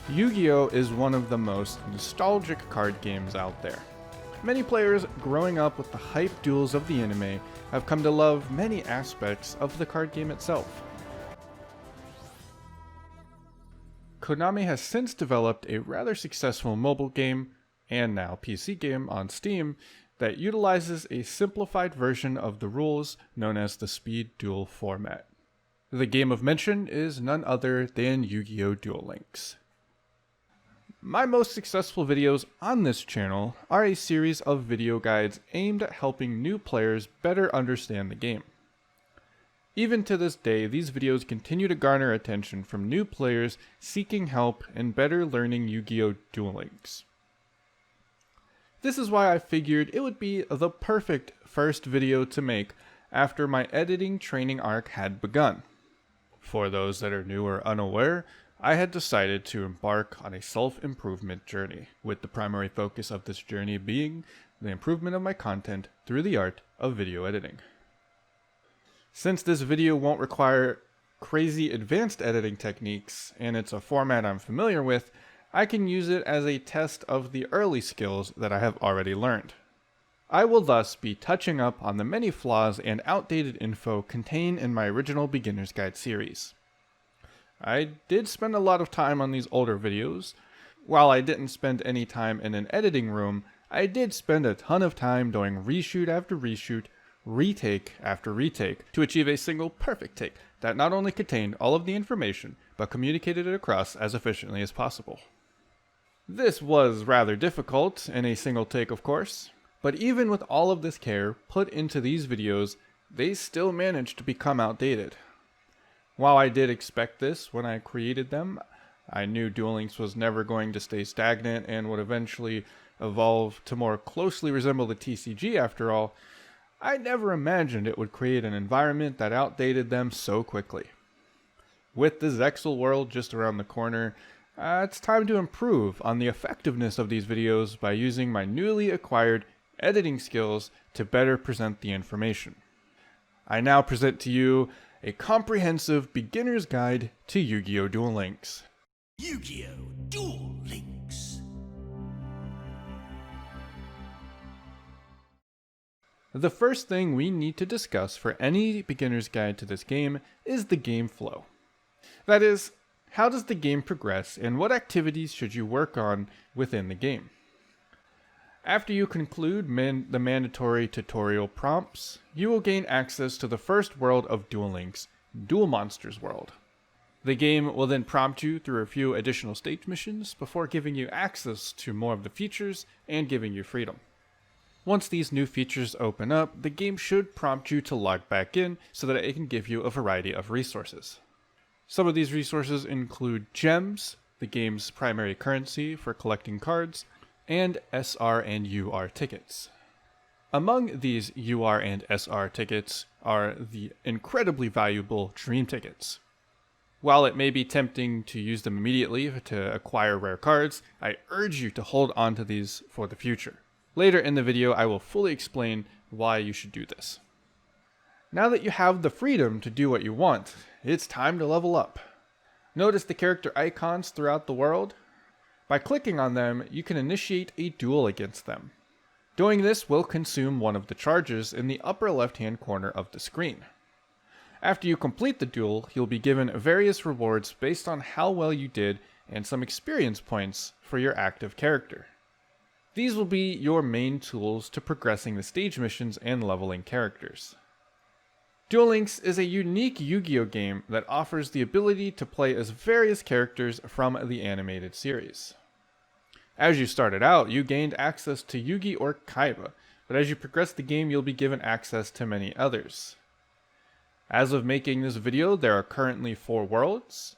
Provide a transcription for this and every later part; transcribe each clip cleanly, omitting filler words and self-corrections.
Yu-Gi-Oh! Is one of the most nostalgic card games out there. Many players growing up with the hype duels of the anime have come to love many aspects of the card game itself. Konami has since developed a rather successful mobile game, and now PC game on Steam, that utilizes a simplified version of the rules known as the Speed Duel format. The game of mention is none other than Yugioh Duel Links. My most successful videos on this channel are a series of video guides aimed at helping new players better understand the game. Even to this day, these videos continue to garner attention from new players seeking help in better learning Yu-Gi-Oh! Duel Links. This is why I figured it would be the perfect first video to make after my editing training arc had begun. For those that are new or unaware, I had decided to embark on a self-improvement journey, with the primary focus of this journey being the improvement of my content through the art of video editing. Since this video won't require crazy advanced editing techniques, and it's a format I'm familiar with, I can use it as a test of the early skills that I have already learned. I will thus be touching up on the many flaws and outdated info contained in my original Beginner's Guide series. I did spend a lot of time on these older videos. While I didn't spend any time in an editing room, I did spend a ton of time doing reshoot after reshoot, retake after retake, to achieve a single perfect take that not only contained all of the information, but communicated it across as efficiently as possible. This was rather difficult in a single take, of course, but even with all of this care put into these videos, they still managed to become outdated. While I did expect this when I created them, I knew Duel Links was never going to stay stagnant and would eventually evolve to more closely resemble the TCG after all. I never imagined it would create an environment that outdated them so quickly. With the Zexal world just around the corner, it's time to improve on the effectiveness of these videos by using my newly acquired editing skills to better present the information. I now present to you a comprehensive beginner's guide to Yu-Gi-Oh! Duel Links. Yugioh Duel Links. The first thing we need to discuss for any beginner's guide to this game is the game flow. That is, how does the game progress and what activities should you work on within the game? After you conclude the mandatory tutorial prompts, you will gain access to the first world of Duel Links, Duel Monsters World. The game will then prompt you through a few additional stage missions before giving you access to more of the features and giving you freedom. Once these new features open up, the game should prompt you to log back in so that it can give you a variety of resources. Some of these resources include gems, the game's primary currency for collecting cards, and SR and UR tickets. Among these UR and SR tickets are the incredibly valuable Dream tickets. While it may be tempting to use them immediately to acquire rare cards, I urge you to hold on to these for the future. Later in the video, I will fully explain why you should do this. Now that you have the freedom to do what you want, it's time to level up. Notice the character icons throughout the world. By clicking on them, you can initiate a duel against them. Doing this will consume one of the charges in the upper left-hand corner of the screen. After you complete the duel, you'll be given various rewards based on how well you did and some experience points for your active character. These will be your main tools to progressing the stage missions and leveling characters. Duel Links is a unique Yu-Gi-Oh! Game that offers the ability to play as various characters from the animated series. As you started out, you gained access to Yugi or Kaiba, but as you progress the game, you'll be given access to many others. As of making this video, there are currently 4 worlds.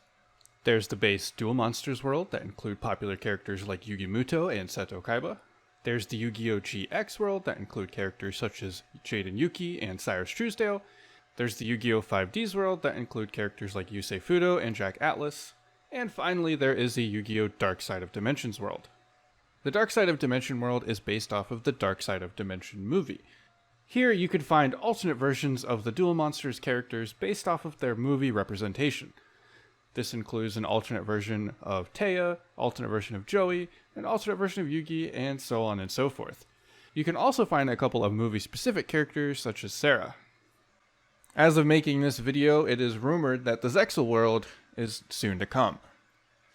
There's the base Duel Monsters world that include popular characters like Yugi Muto and Seto Kaiba. There's the Yu-Gi-Oh! GX world that include characters such as Jaden Yuki and Cyrus Truesdale. There's the Yu-Gi-Oh! 5Ds world that include characters like Yusei Fudo and Jack Atlas. And finally, there is the Yu-Gi-Oh! Dark Side of Dimensions world. The Dark Side of Dimension world is based off of the Dark Side of Dimension movie. Here you can find alternate versions of the Duel Monsters characters based off of their movie representation. This includes an alternate version of Taya, alternate version of Joey, an alternate version of Yugi, and so on and so forth. You can also find a couple of movie-specific characters such as Sarah. As of making this video, it is rumored that the Zexal world is soon to come.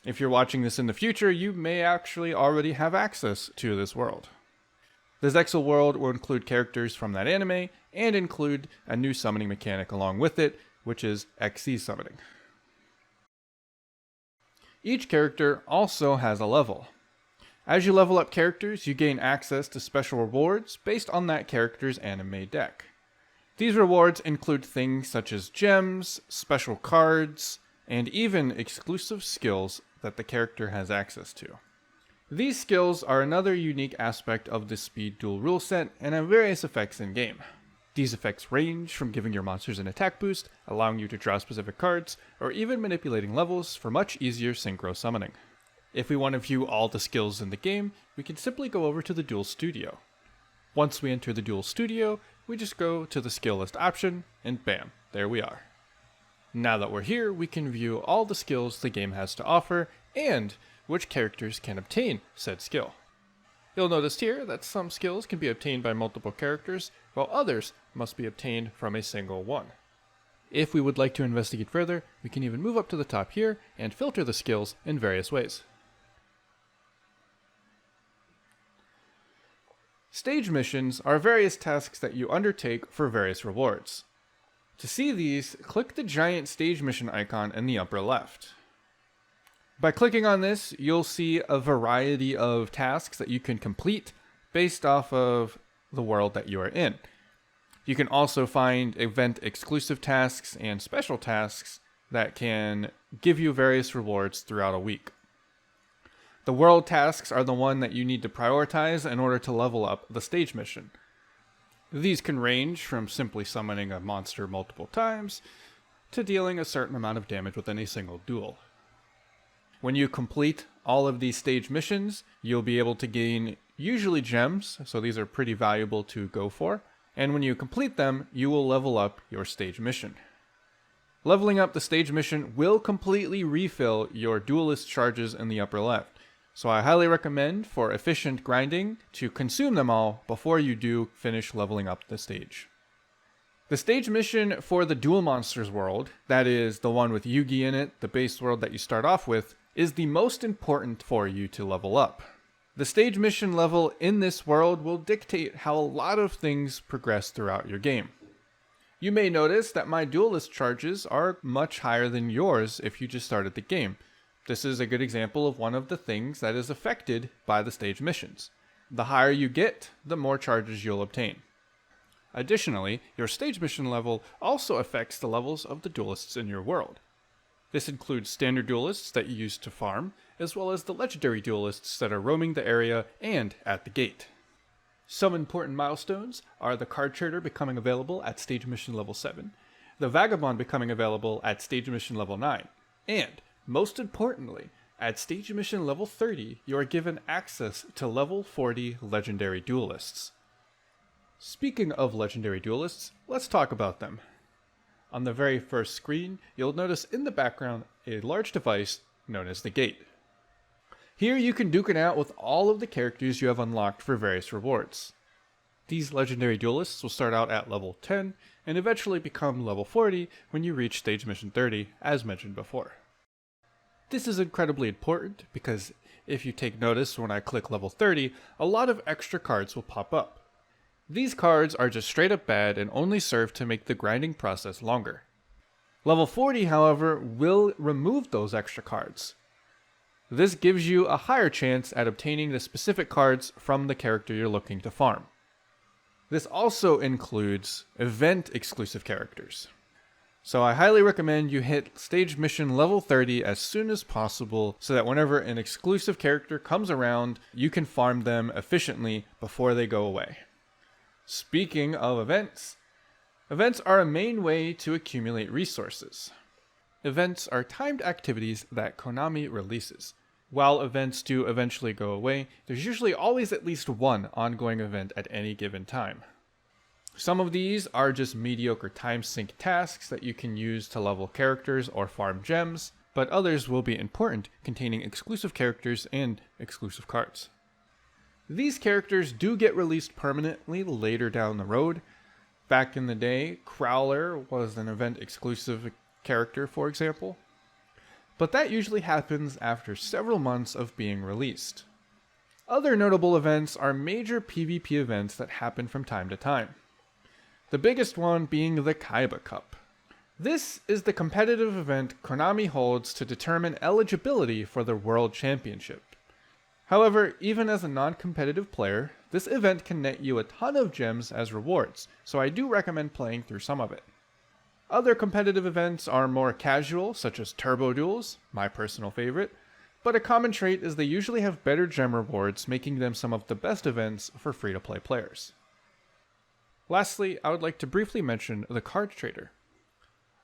If you're watching this in the future, you may actually already have access to this world. The Zexal world will include characters from that anime and include a new summoning mechanic along with it, which is XC summoning. Each character also has a level. As you level up characters, you gain access to special rewards based on that character's anime deck. These rewards include things such as gems, special cards, and even exclusive skills that the character has access to. These skills are another unique aspect of the Speed Duel rule set and have various effects in game. These effects range from giving your monsters an attack boost, allowing you to draw specific cards, or even manipulating levels for much easier synchro summoning. If we want to view all the skills in the game, we can simply go over to the Duel Studio. Once we enter the Duel Studio, we just go to the skill list option, and bam, there we are. Now that we're here, we can view all the skills the game has to offer, and which characters can obtain said skill. You'll notice here that some skills can be obtained by multiple characters, while others must be obtained from a single one. If we would like to investigate further, we can even move up to the top here and filter the skills in various ways. Stage missions are various tasks that you undertake for various rewards. To see these, click the giant stage mission icon in the upper left. By clicking on this, you'll see a variety of tasks that you can complete based off of the world that you are in. You can also find event-exclusive tasks and special tasks that can give you various rewards throughout a week. The world tasks are the one that you need to prioritize in order to level up the stage mission. These can range from simply summoning a monster multiple times to dealing a certain amount of damage within a single duel. When you complete all of these stage missions, you'll be able to gain usually gems, so these are pretty valuable to go for, and when you complete them, you will level up your stage mission. Leveling up the stage mission will completely refill your duelist charges in the upper left, so I highly recommend for efficient grinding to consume them all before you do finish leveling up the stage. The stage mission for the Duel Monsters world, that is the one with Yugi in it, the base world that you start off with, is the most important for you to level up. The stage mission level in this world will dictate how a lot of things progress throughout your game. You may notice that my duelist charges are much higher than yours if you just started the game. This is a good example of one of the things that is affected by the stage missions. The higher you get, the more charges you'll obtain. Additionally, your stage mission level also affects the levels of the duelists in your world. This includes standard duelists that you use to farm, as well as the legendary duelists that are roaming the area and at the gate. Some important milestones are the card trader becoming available at stage mission level 7, the vagabond becoming available at stage mission level 9, and, most importantly, at stage mission level 30, you are given access to level 40 legendary duelists. Speaking of legendary duelists, let's talk about them. On the very first screen, you'll notice in the background a large device known as the gate. Here you can duke it out with all of the characters you have unlocked for various rewards. These legendary duelists will start out at level 10 and eventually become level 40 when you reach stage mission 30, as mentioned before. This is incredibly important because if you take notice when I click level 30, a lot of extra cards will pop up. These cards are just straight up bad and only serve to make the grinding process longer. Level 40, however, will remove those extra cards. This gives you a higher chance at obtaining the specific cards from the character you're looking to farm. This also includes event-exclusive characters. So I highly recommend you hit stage mission level 30 as soon as possible so that whenever an exclusive character comes around, you can farm them efficiently before they go away. Speaking of events, events are a main way to accumulate resources. Events are timed activities that Konami releases. While events do eventually go away, there's usually always at least one ongoing event at any given time. Some of these are just mediocre time sink tasks that you can use to level characters or farm gems, but others will be important, containing exclusive characters and exclusive cards. These characters do get released permanently later down the road. Back in the day, Crowler was an event exclusive character, for example, but that usually happens after several months of being released. Other notable events are major PvP events that happen from time to time. The biggest one being the Kaiba Cup. This is the competitive event Konami holds to determine eligibility for the World Championship. However, even as a non-competitive player, this event can net you a ton of gems as rewards, so I do recommend playing through some of it. Other competitive events are more casual, such as Turbo Duels, my personal favorite, but a common trait is they usually have better gem rewards, making them some of the best events for free-to-play players. Lastly, I would like to briefly mention the Card Trader.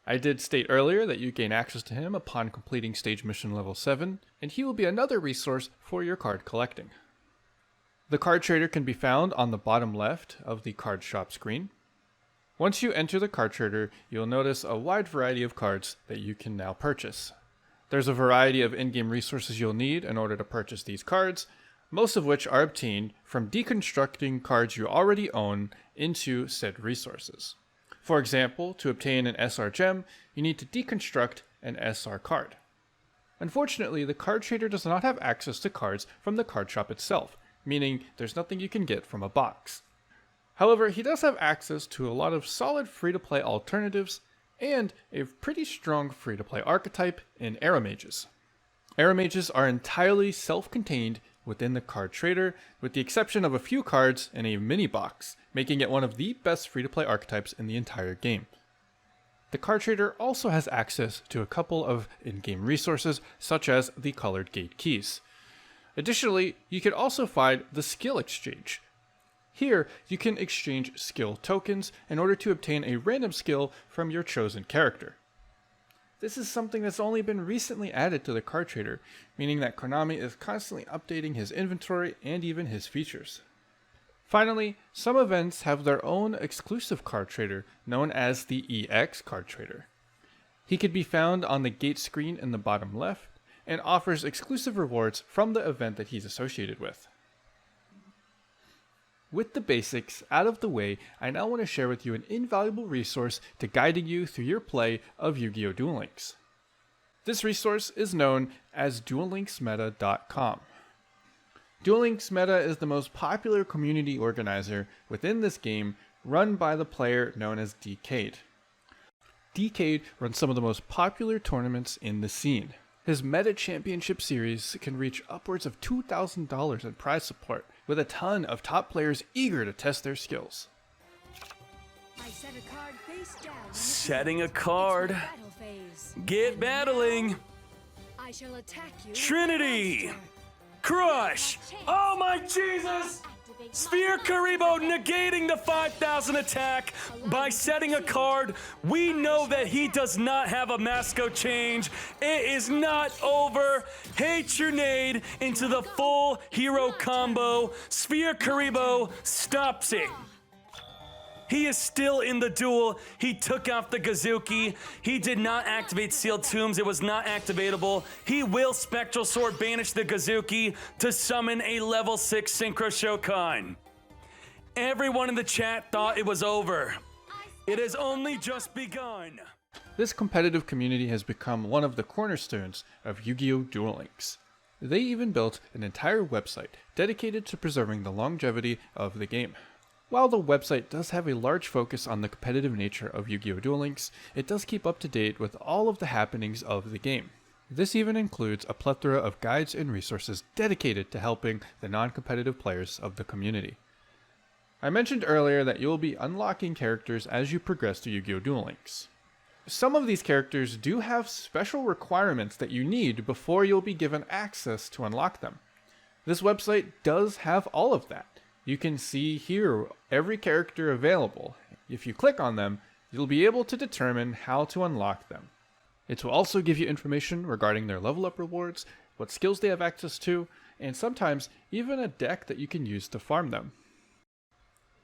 I did state earlier that you gain access to him upon completing stage mission level 7, and he will be another resource for your card collecting. The Card Trader can be found on the bottom left of the card shop screen. Once you enter the Card Trader, you'll notice a wide variety of cards that you can now purchase. There's a variety of in-game resources you'll need in order to purchase these cards, most of which are obtained from deconstructing cards you already own into said resources. For example, to obtain an SR gem, you need to deconstruct an SR card. Unfortunately, the Card Trader does not have access to cards from the card shop itself, meaning there's nothing you can get from a box. However, he does have access to a lot of solid free-to-play alternatives and a pretty strong free-to-play archetype in Aramages. Aramages are entirely self-contained within the Card Trader, with the exception of a few cards in a mini box, making it one of the best free-to-play archetypes in the entire game. The Card Trader also has access to a couple of in-game resources, such as the colored gate keys. Additionally, you can also find the Skill Exchange. Here, you can exchange skill tokens in order to obtain a random skill from your chosen character. This is something that's only been recently added to the Card Trader, meaning that Konami is constantly updating his inventory and even his features. Finally, some events have their own exclusive Card Trader, known as the EX Card Trader. He can be found on the gate screen in the bottom left, and offers exclusive rewards from the event that he's associated with. With the basics out of the way, I now want to share with you an invaluable resource to guiding you through your play of Yugioh Duel Links. This resource is known as duellinksmeta.com. Duel Links Meta is the most popular community organizer within this game, run by the player known as Decade. Decade runs some of the most popular tournaments in the scene. His Meta Championship series can reach upwards of $2,000 in prize support, with a ton of top players eager to test their skills. I set a card face down. Setting a card. It's my battle phase. Get battling. I shall attack you. Trinity. Crush. Oh my Jesus! Sphere Karibo negating the 5,000 attack by setting a card. We know that he does not have a Masco change. It is not over. Hate your nade into the full hero combo. Sphere Karibo stops it. He is still in the duel. He took out the Gazuki. He did not activate Sealed Tombs. It was not activatable. He will Spectral Sword banish the Gazuki to summon a level 6 Synchro Shokan. Everyone in the chat thought it was over. It has only just begun. This competitive community has become one of the cornerstones of Yugioh Duel Links. They even built an entire website dedicated to preserving the longevity of the game. While the website does have a large focus on the competitive nature of Yugioh Duel Links, it does keep up to date with all of the happenings of the game. This even includes a plethora of guides and resources dedicated to helping the non-competitive players of the community. I mentioned earlier that you will be unlocking characters as you progress through Yugioh Duel Links. Some of these characters do have special requirements that you need before you'll be given access to unlock them. This website does have all of that. You can see here every character available. If you click on them, you'll be able to determine how to unlock them. It will also give you information regarding their level up rewards, what skills they have access to, and sometimes even a deck that you can use to farm them.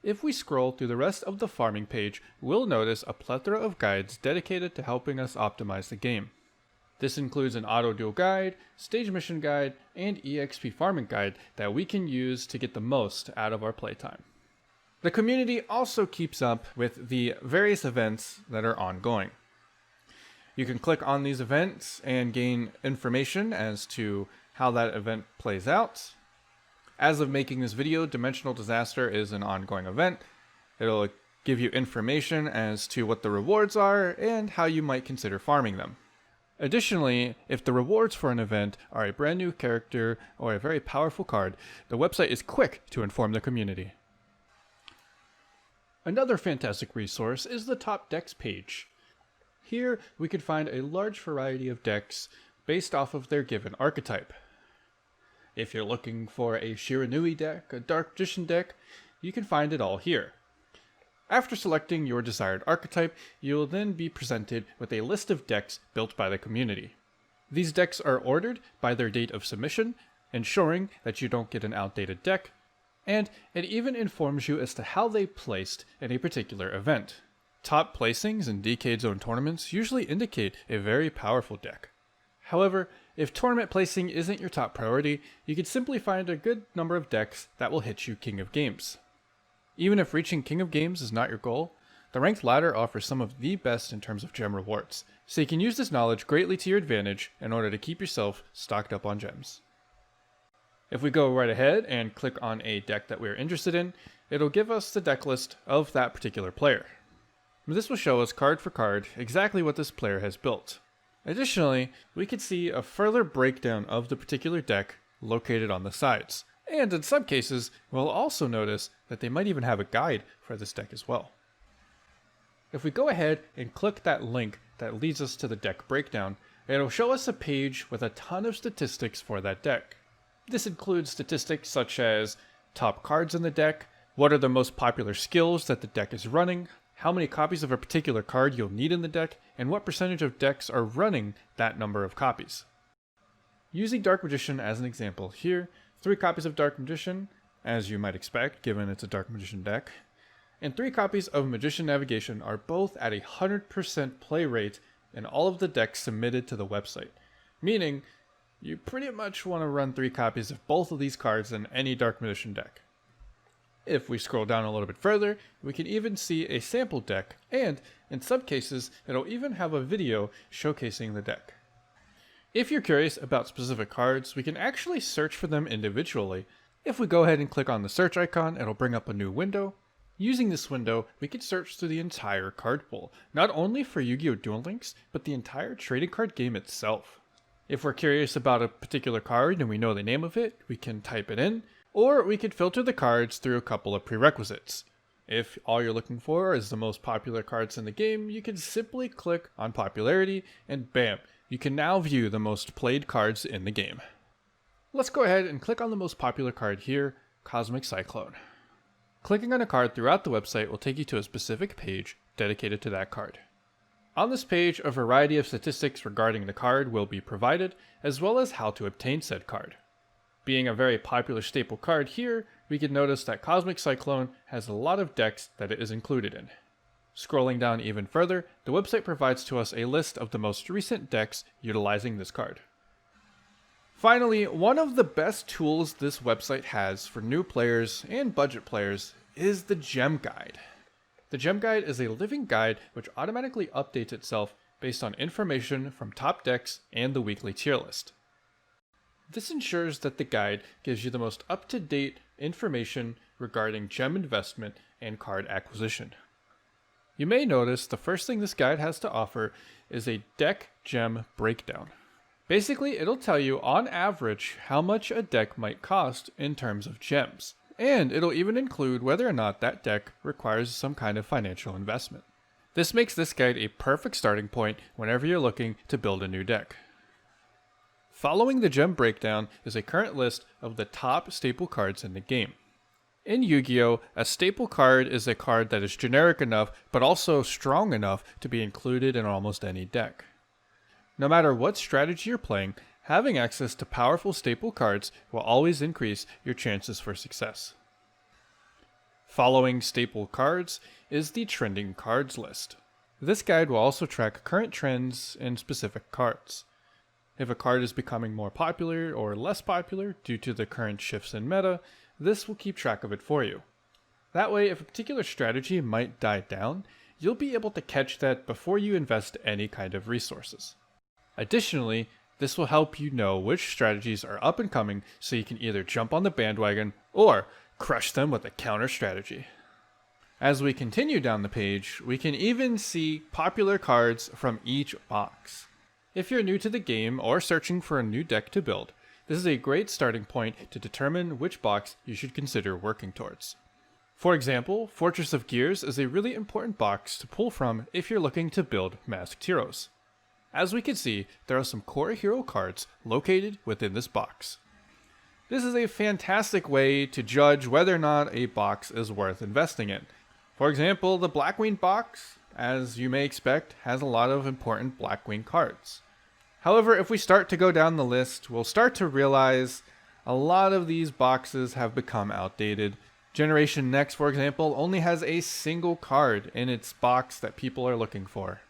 If we scroll through the rest of the farming page, we'll notice a plethora of guides dedicated to helping us optimize the game. This includes an auto duel guide, stage mission guide, and EXP farming guide that we can use to get the most out of our playtime. The community also keeps up with the various events that are ongoing. You can click on these events and gain information as to how that event plays out. As of making this video, Dimensional Disaster is an ongoing event. It'll give you information as to what the rewards are and how you might consider farming them. Additionally, if the rewards for an event are a brand new character or a very powerful card, the website is quick to inform the community. Another fantastic resource is the top decks page. Here we can find a large variety of decks based off of their given archetype. If you're looking for a Shiranui deck, a Dark Magician deck, you can find it all here. After selecting your desired archetype, you will then be presented with a list of decks built by the community. These decks are ordered by their date of submission, ensuring that you don't get an outdated deck, and it even informs you as to how they placed in a particular event. Top placings in Decade Zone tournaments usually indicate a very powerful deck. However, if tournament placing isn't your top priority, you can simply find a good number of decks that will hit you King of Games. Even if reaching King of Games is not your goal, the ranked ladder offers some of the best in terms of gem rewards, so you can use this knowledge greatly to your advantage in order to keep yourself stocked up on gems. If we go right ahead and click on a deck that we're interested in, it'll give us the deck list of that particular player. This will show us card for card exactly what this player has built. Additionally, we can see a further breakdown of the particular deck located on the sides. And in some cases, we'll also notice that they might even have a guide for this deck as well. If we go ahead and click that link that leads us to the deck breakdown, it'll show us a page with a ton of statistics for that deck. This includes statistics such as top cards in the deck, what are the most popular skills that the deck is running, how many copies of a particular card you'll need in the deck, and what percentage of decks are running that number of copies. Using Dark Magician as an example here, 3 copies of Dark Magician, as you might expect given it's a Dark Magician deck, and 3 copies of Magician Navigation are both at a 100% play rate in all of the decks submitted to the website, meaning you pretty much want to run 3 copies of both of these cards in any Dark Magician deck. If we scroll down a little bit further, we can even see a sample deck, and in some cases, it'll even have a video showcasing the deck. If you're curious about specific cards, we can actually search for them individually. If we go ahead and click on the search icon, it'll bring up a new window. Using this window, we can search through the entire card pool, not only for Yu-Gi-Oh! Duel Links, but the entire trading card game itself. If we're curious about a particular card and we know the name of it, we can type it in, or we could filter the cards through a couple of prerequisites. If all you're looking for is the most popular cards in the game, you can simply click on popularity and bam, you can now view the most played cards in the game. Let's go ahead and click on the most popular card here, Cosmic Cyclone. Clicking on a card throughout the website will take you to a specific page dedicated to that card. On this page, a variety of statistics regarding the card will be provided, as well as how to obtain said card. Being a very popular staple card here, we can notice that Cosmic Cyclone has a lot of decks that it is included in. Scrolling down even further, the website provides to us a list of the most recent decks utilizing this card. Finally, one of the best tools this website has for new players and budget players is the Gem Guide. The Gem Guide is a living guide which automatically updates itself based on information from top decks and the weekly tier list. This ensures that the guide gives you the most up-to-date information regarding gem investment and card acquisition. You may notice the first thing this guide has to offer is a deck gem breakdown. Basically, it'll tell you on average how much a deck might cost in terms of gems, and it'll even include whether or not that deck requires some kind of financial investment. This makes this guide a perfect starting point whenever you're looking to build a new deck. Following the gem breakdown is a current list of the top staple cards in the game. In Yu-Gi-Oh!, a staple card is a card that is generic enough but also strong enough to be included in almost any deck. No matter what strategy you're playing, having access to powerful staple cards will always increase your chances for success. Following staple cards is the trending cards list. This guide will also track current trends in specific cards. If a card is becoming more popular or less popular due to the current shifts in meta, this will keep track of it for you. That way, if a particular strategy might die down, you'll be able to catch that before you invest any kind of resources. Additionally, this will help you know which strategies are up and coming so you can either jump on the bandwagon or crush them with a counter strategy. As we continue down the page, we can even see popular cards from each box. If you're new to the game or searching for a new deck to build, this is a great starting point to determine which box you should consider working towards. For example, Fortress of Gears is a really important box to pull from if you're looking to build masked heroes. As we can see, there are some core hero cards located within this box. This is a fantastic way to judge whether or not a box is worth investing in. For example, the Blackwing box, as you may expect, has a lot of important Blackwing cards. However, if we start to go down the list, we'll start to realize a lot of these boxes have become outdated. Generation Next, for example, only has a single card in its box that people are looking for.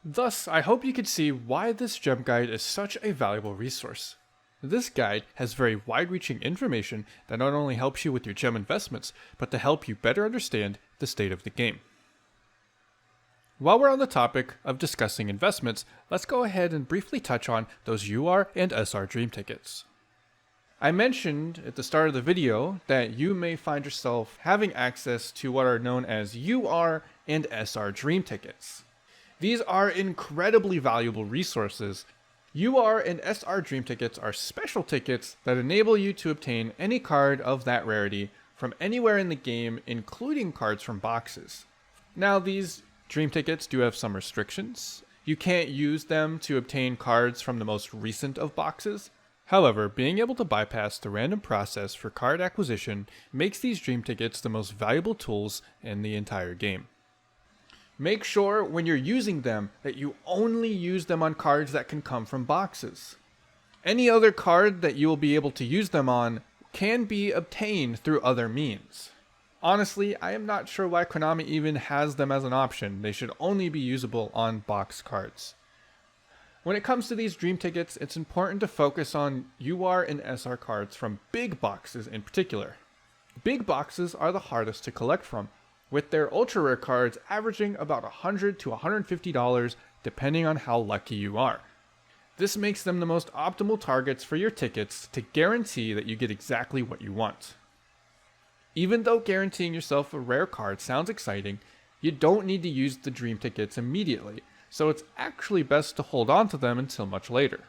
Thus, I hope you can see why this gem guide is such a valuable resource. This guide has very wide-reaching information that not only helps you with your gem investments, but to help you better understand the state of the game. While we're on the topic of discussing investments, let's go ahead and briefly touch on those UR and SR Dream tickets. I mentioned at the start of the video that you may find yourself having access to what are known as UR and SR Dream tickets. These are incredibly valuable resources. UR and SR Dream tickets are special tickets that enable you to obtain any card of that rarity from anywhere in the game, including cards from boxes. Now, these Dream tickets do have some restrictions. You can't use them to obtain cards from the most recent of boxes. However, being able to bypass the random process for card acquisition makes these Dream tickets the most valuable tools in the entire game. Make sure when you're using them that you only use them on cards that can come from boxes. Any other card that you will be able to use them on can be obtained through other means. Honestly, I am not sure why Konami even has them as an option. They should only be usable on box cards. When it comes to these Dream tickets, it's important to focus on UR and SR cards from big boxes in particular. Big boxes are the hardest to collect from, with their ultra rare cards averaging about $100 to $150 depending on how lucky you are. This makes them the most optimal targets for your tickets to guarantee that you get exactly what you want. Even though guaranteeing yourself a rare card sounds exciting, you don't need to use the Dream tickets immediately, so it's actually best to hold on to them until much later.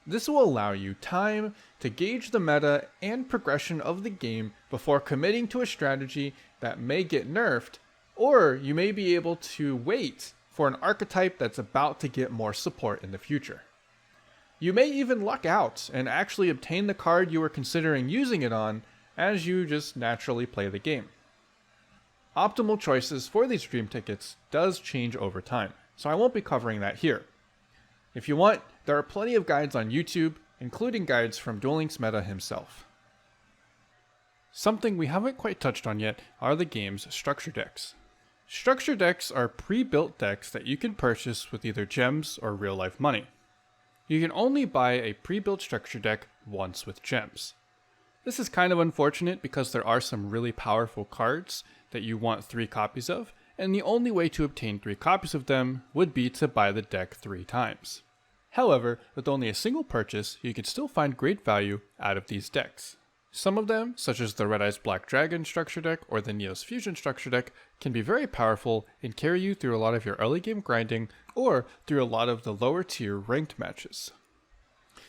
This will allow you time to gauge the meta and progression of the game before committing to a strategy that may get nerfed, or you may be able to wait for an archetype that's about to get more support in the future. You may even luck out and actually obtain the card you were considering using it on as you just naturally play the game. Optimal choices for these Dream tickets does change over time, so I won't be covering that here. If you want, there are plenty of guides on YouTube, including guides from Duel Links meta himself. Something we haven't quite touched on yet are the game's structure decks. Structure decks are pre-built decks that you can purchase with either gems or real-life money. You can only buy a pre-built structure deck once with gems. This is kind of unfortunate because there are some really powerful cards that you want 3 copies of, and the only way to obtain 3 copies of them would be to buy the deck 3 times. However, with only a single purchase, you can still find great value out of these decks. Some of them, such as the Red Eyes Black Dragon structure deck or the Neos Fusion structure deck, can be very powerful and carry you through a lot of your early game grinding or through a lot of the lower tier ranked matches.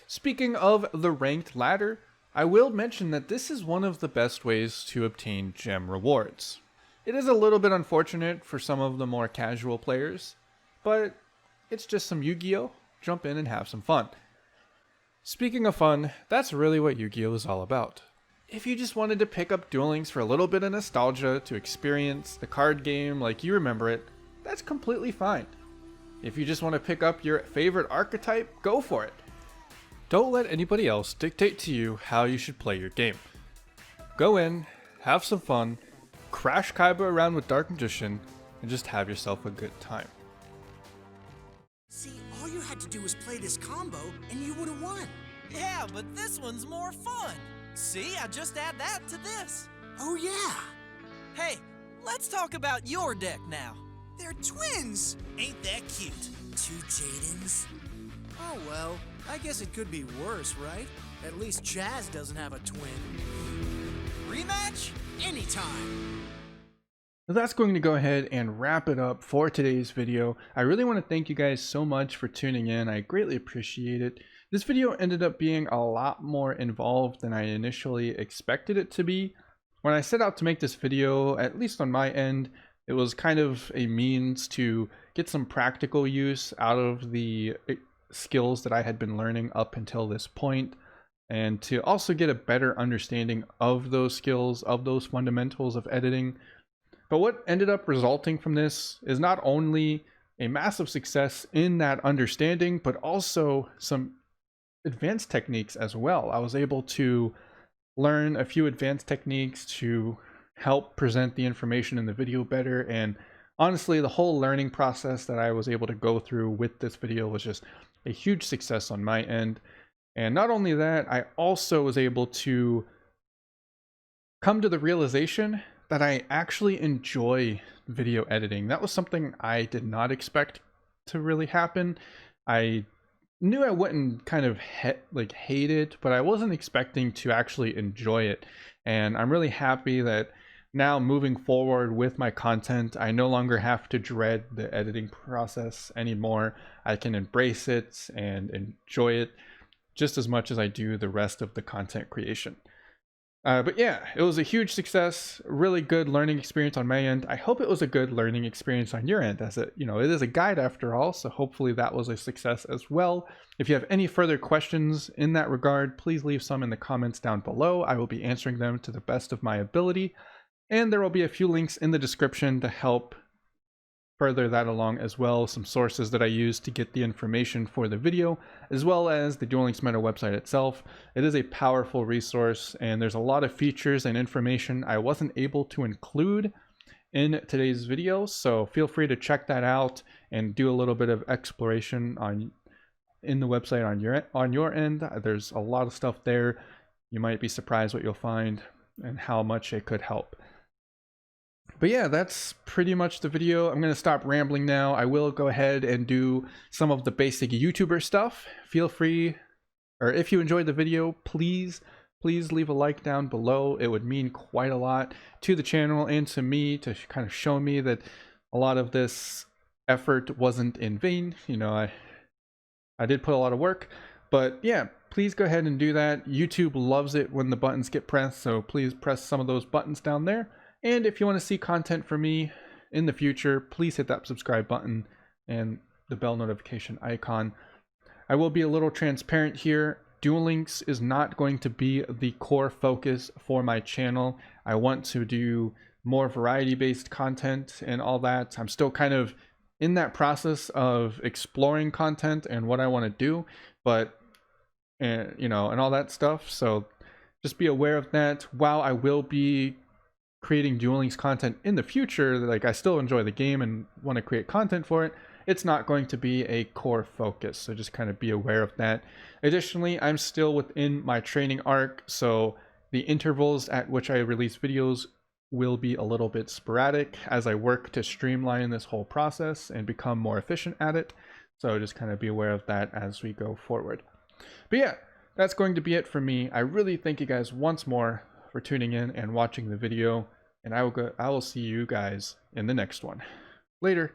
Speaking of the ranked ladder, I will mention that this is one of the best ways to obtain gem rewards. It is a little bit unfortunate for some of the more casual players, but it's just some Yu-Gi-Oh! Jump in and have some fun. Speaking of fun, that's really what Yu-Gi-Oh! Is all about. If you just wanted to pick up Duel Links for a little bit of nostalgia to experience the card game like you remember it, that's completely fine. If you just want to pick up your favorite archetype, go for it. Don't let anybody else dictate to you how you should play your game. Go in, have some fun, crash Kaiba around with Dark Magician, and just have yourself a good time. See, all you had to do was play this combo, and you would have won. Yeah, but this one's more fun. See, I just add that to this. Oh, yeah. Hey, let's talk about your deck now. They're twins. Ain't that cute? Two Jadens. Oh, well, I guess it could be worse, right? At least Chaz doesn't have a twin. Rematch? Anytime. That's going to go ahead and wrap it up for today's video. I really want to thank you guys so much for tuning in. I greatly appreciate it. This video ended up being a lot more involved than I initially expected it to be. When I set out to make this video, at least on my end, it was kind of a means to get some practical use out of the skills that I had been learning up until this point, and to also get a better understanding of those skills, of those fundamentals of editing. But what ended up resulting from this is not only a massive success in that understanding, but also some advanced techniques as well. I was able to learn a few advanced techniques to help present the information in the video better, and honestly, the whole learning process that I was able to go through with this video was just a huge success on my end. And not only that, I also was able to come to the realization that I actually enjoy video editing. That was something I did not expect to really happen. I knew I wouldn't kind of hate it, but I wasn't expecting to actually enjoy it. And I'm really happy that now moving forward with my content, I no longer have to dread the editing process anymore. I can embrace it and enjoy it just as much as I do the rest of the content creation. But yeah, it was a huge success, really good learning experience on my end. I hope it was a good learning experience on your end, as it is a guide after all, so hopefully that was a success as well. If you have any further questions in that regard, please leave some in the comments down below. I will be answering them to the best of my ability, and there will be a few links in the description to help further that along as well, some sources that I use to get the information for the video, as well as the Duel Links Meta website itself. It is a powerful resource, and there's a lot of features and information I wasn't able to include in today's video, so feel free to check that out and do a little bit of exploration in the website on your end. There's a lot of stuff there. You might be surprised what you'll find and how much it could help. But yeah, that's pretty much the video. I'm going to stop rambling now. I will go ahead and do some of the basic YouTuber stuff. Feel free, or if you enjoyed the video, please leave a like down below. It would mean quite a lot to the channel and to me, to kind of show me that a lot of this effort wasn't in vain. I did put a lot of work, but yeah, please go ahead and do that. YouTube loves it when the buttons get pressed, so please press some of those buttons down there. And if you want to see content from me in the future, please hit that subscribe button and the bell notification icon. I will be a little transparent here. Duel Links is not going to be the core focus for my channel. I want to do more variety-based content and all that. I'm still kind of in that process of exploring content and what I want to do, but and all that stuff. So just be aware of that. While I will be creating Duel Links content in the future, like I still enjoy the game and want to create content for it, it's not going to be a core focus, so just kind of be aware of that. Additionally, I'm still within my training arc, so the intervals at which I release videos will be a little bit sporadic as I work to streamline this whole process and become more efficient at it. So just kind of be aware of that as we go forward. But yeah, that's going to be it for me. I really thank you guys once more for tuning in and watching the video, and I will see you guys in the next one. Later.